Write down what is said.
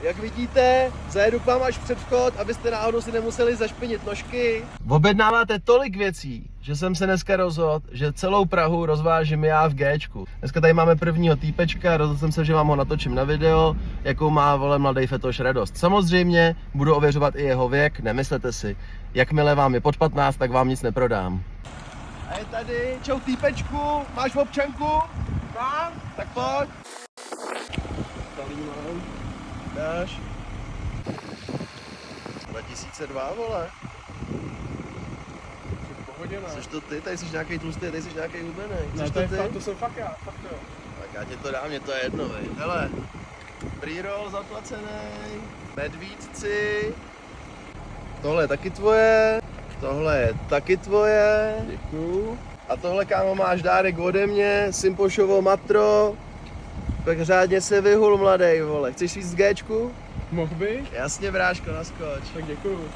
Jak vidíte, zajedu k vám až před vchod, abyste náhodou si nemuseli zašpinit nožky. Objednáváte tolik věcí, že jsem se dneska rozhodl, že celou Prahu rozvážím já v Gčku. Dneska tady máme prvního týpečka, rozhodl jsem se, že vám ho natočím na video, jakou má vole mladý fetoš radost. Samozřejmě budu ověřovat i jeho věk, nemyslete si. Jakmile vám je pod 15, tak vám nic neprodám. A je tady, čau týpečku, máš občanku? Mám? Tak pojď. Tady mám. Dáš. 2002, vole. Pohodě, ne? Jseš to ty? Tady jsi nějaký tlustý, tady jsi nějaký hubený. Ne, to je fakt, to jsem fakt já, fakt jo. Tak já ti to dám, mě to je jedno, vej. Hele, pre-roll zaplacený, medvídci, tohle je taky tvoje, tohle je taky tvoje. Děkuju. A tohle, kámo, máš dárek ode mě, Simpošovo matro. Tak řádně se vyhul, mladej, vole. Chceš jít z Gčku? Mohl bych? Jasně, bráško, naskoč. Tak děkuju.